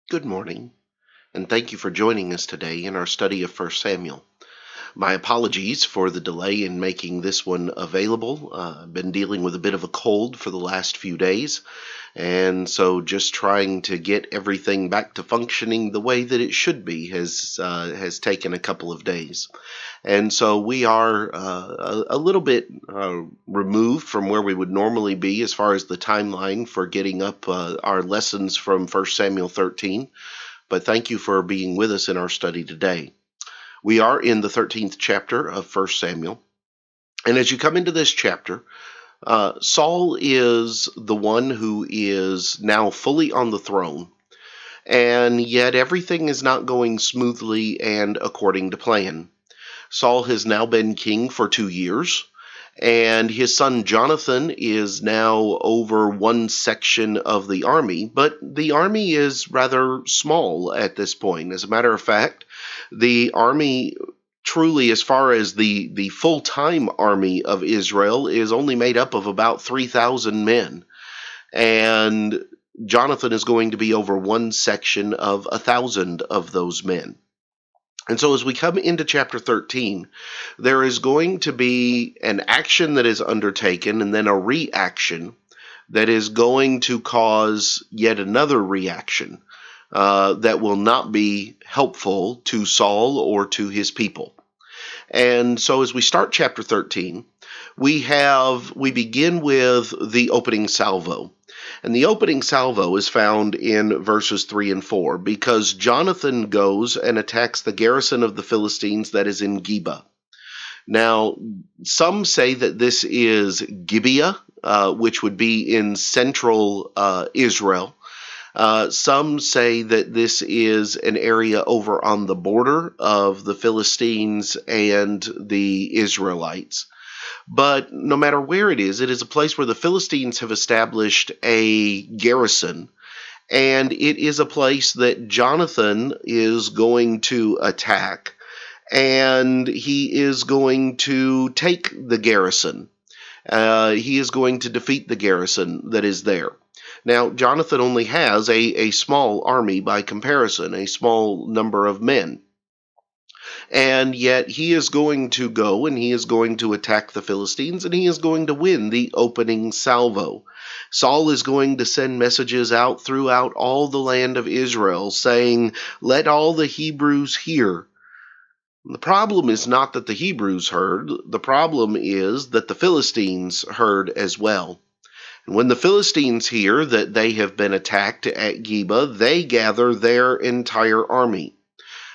Good morning, and thank you for joining us today in our study of 1 Samuel. My apologies for the delay in making this one available. I've been dealing with a bit of a cold for the last few days, and so just trying to get everything back to functioning the way that it should be has taken a couple of days. And so we are a little bit removed from where we would normally be as far as the timeline for getting up our lessons from 1 Samuel 13. But thank you for being with us in our study today. We are in the 13th chapter of 1 Samuel. And as you come into this chapter, Saul is the one who is now fully on the throne, and yet everything is not going smoothly and according to plan. Saul has now been king for 2 years, and his son Jonathan is now over one section of the army, but the army is rather small at this point. As a matter of fact, the army truly, as far as the full-time army of Israel, is only made up of about 3,000 men, and Jonathan is going to be over one section of 1,000 of those men. And so as we come into chapter 13, there is going to be an action that is undertaken and then a reaction that is going to cause yet another reaction that will not be helpful to Saul or to his people. And so as we start chapter 13, we begin with the opening salvo. And the opening salvo is found in verses 3 and 4, because Jonathan goes and attacks the garrison of the Philistines that is in Geba. Now, some say that this is Gibeah, which would be in central Israel. Some say that this is an area over on the border of the Philistines and the Israelites. But no matter where it is a place where the Philistines have established a garrison, and it is a place that Jonathan is going to attack, and he is going to take the garrison. He is going to defeat the garrison that is there. Now, Jonathan only has a small army by comparison, a small number of men. And yet he is going to go and he is going to attack the Philistines, and he is going to win the opening salvo. Saul is going to send messages out throughout all the land of Israel saying, "Let all the Hebrews hear." The problem is not that the Hebrews heard. The problem is that the Philistines heard as well. And when the Philistines hear that they have been attacked at Geba, they gather their entire army.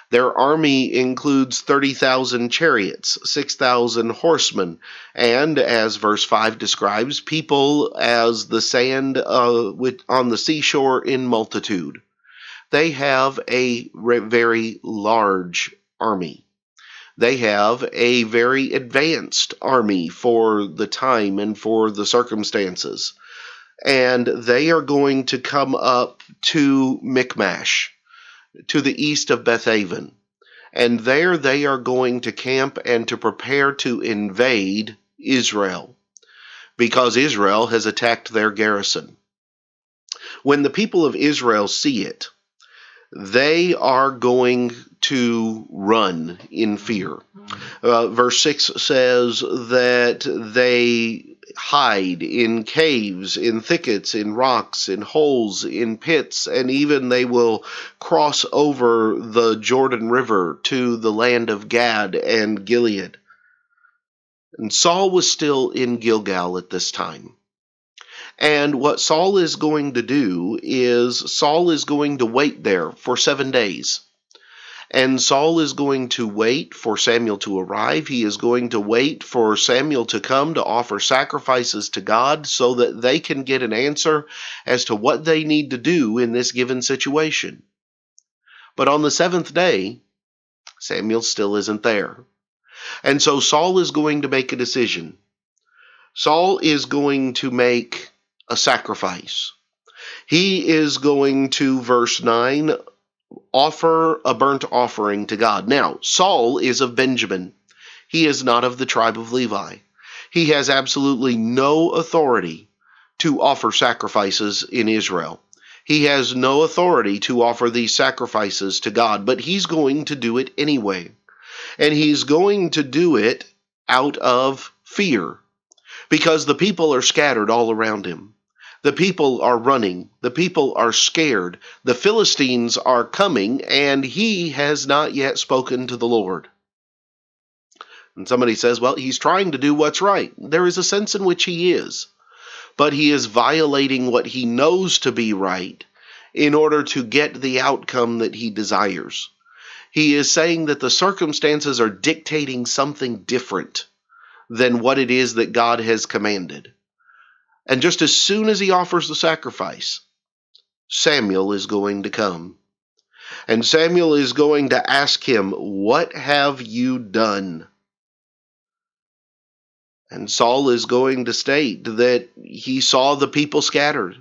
Their army includes 30,000 chariots, 6,000 horsemen, and, as verse 5 describes, people as the sand on the seashore in multitude. They have a very large army. They have a very advanced army for the time and for the circumstances. And they are going to come up to Michmash, to the east of Bethaven. And there they are going to camp and to prepare to invade Israel, because Israel has attacked their garrison. When the people of Israel see it, they are going to run in fear. Verse 6 says that they hide in caves, in thickets, in rocks, in holes, in pits, and even they will cross over the Jordan River to the land of Gad and Gilead. And Saul was still in Gilgal at this time. And what Saul is going to do is Saul is going to wait there for 7 days. And Saul is going to wait for Samuel to arrive. He is going to wait for Samuel to come to offer sacrifices to God so that they can get an answer as to what they need to do in this given situation. But on the 7th day, Samuel still isn't there. And so Saul is going to make a decision. Saul is going to make a sacrifice. He is going to, verse 9, offer a burnt offering to God. Now, Saul is of Benjamin. He is not of the tribe of Levi. He has absolutely no authority to offer sacrifices in Israel. He has no authority to offer these sacrifices to God, but he's going to do it anyway. And he's going to do it out of fear, because the people are scattered all around him. The people are running. The people are scared. The Philistines are coming, and he has not yet spoken to the Lord. And somebody says, well, he's trying to do what's right. There is a sense in which he is, but he is violating what he knows to be right in order to get the outcome that he desires. He is saying that the circumstances are dictating something different than what it is that God has commanded. And just as soon as he offers the sacrifice, Samuel is going to come. And Samuel is going to ask him, what have you done? And Saul is going to state that he saw the people scattered.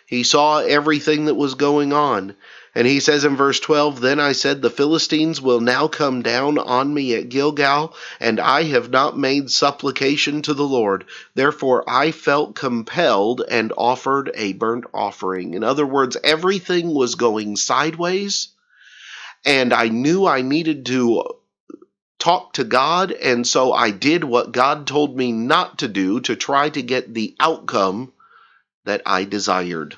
He saw everything that was going on. And he says in verse 12, then I said, the Philistines will now come down on me at Gilgal, and I have not made supplication to the Lord. Therefore I felt compelled and offered a burnt offering. In other words, everything was going sideways, and I knew I needed to talk to God, and so I did what God told me not to do to try to get the outcome that I desired.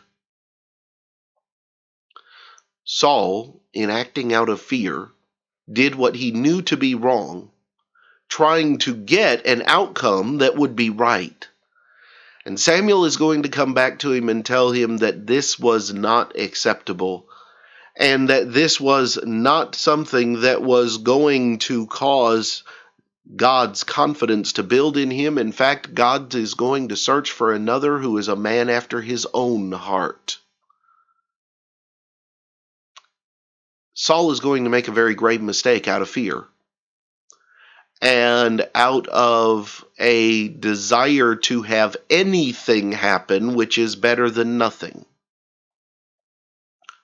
Saul, in acting out of fear, did what he knew to be wrong, trying to get an outcome that would be right. And Samuel is going to come back to him and tell him that this was not acceptable, and that this was not something that was going to cause God's confidence to build in him. In fact, God is going to search for another who is a man after his own heart. Saul is going to make a very grave mistake out of fear and out of a desire to have anything happen, which is better than nothing.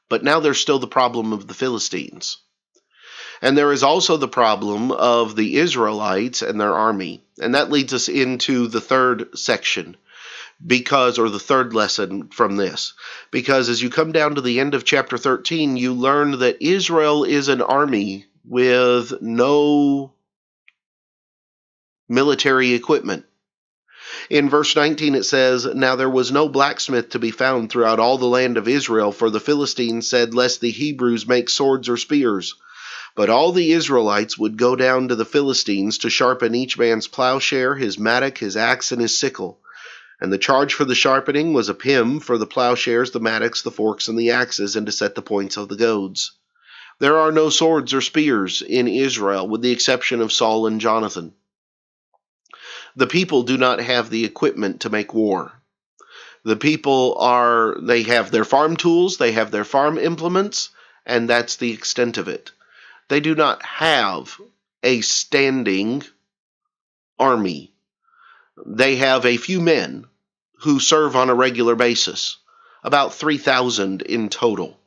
But now there's still the problem of the Philistines. And there is also the problem of the Israelites and their army. And that leads us into the third section, or the third lesson from this. Because as you come down to the end of chapter 13, you learn that Israel is an army with no military equipment. In verse 19 it says, now there was no blacksmith to be found throughout all the land of Israel, for the Philistines said, lest the Hebrews make swords or spears. But all the Israelites would go down to the Philistines to sharpen each man's plowshare, his mattock, his axe, and his sickle. And the charge for the sharpening was a pim for the plowshares, the mattocks, the forks, and the axes, and to set the points of the goads. There are no swords or spears in Israel, with the exception of Saul and Jonathan. The people do not have the equipment to make war. The people they have their farm tools, they have their farm implements, and that's the extent of it. They do not have a standing army. They have a few men who serve on a regular basis, about 3,000 in total.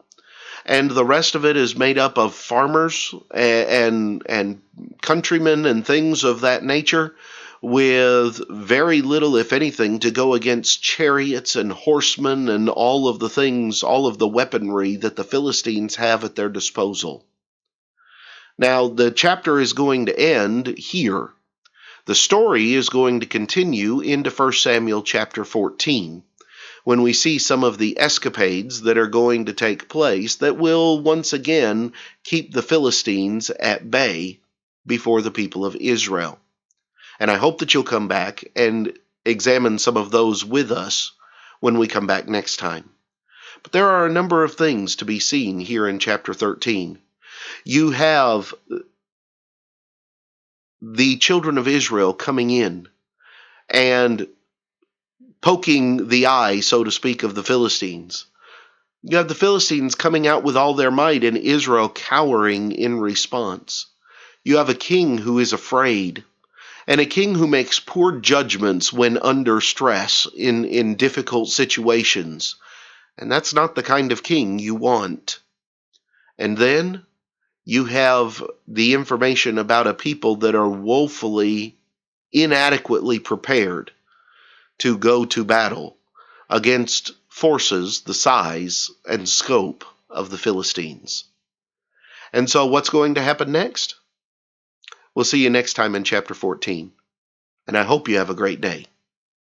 And the rest of it is made up of farmers and countrymen and things of that nature, with very little, if anything, to go against chariots and horsemen and all of the things, all of the weaponry that the Philistines have at their disposal. Now, the chapter is going to end here. The story is going to continue into 1 Samuel chapter 14, when we see some of the escapades that are going to take place that will once again keep the Philistines at bay before the people of Israel. And I hope that you'll come back and examine some of those with us when we come back next time. But there are a number of things to be seen here in chapter 13. You have the children of Israel coming in and poking the eye, so to speak, of the Philistines. You have the Philistines coming out with all their might and Israel cowering in response. You have a king who is afraid, and a king who makes poor judgments when under stress in difficult situations. And that's not the kind of king you want. And then you have the information about a people that are woefully, inadequately prepared to go to battle against forces the size and scope of the Philistines. And so what's going to happen next? We'll see you next time in chapter 14. And I hope you have a great day.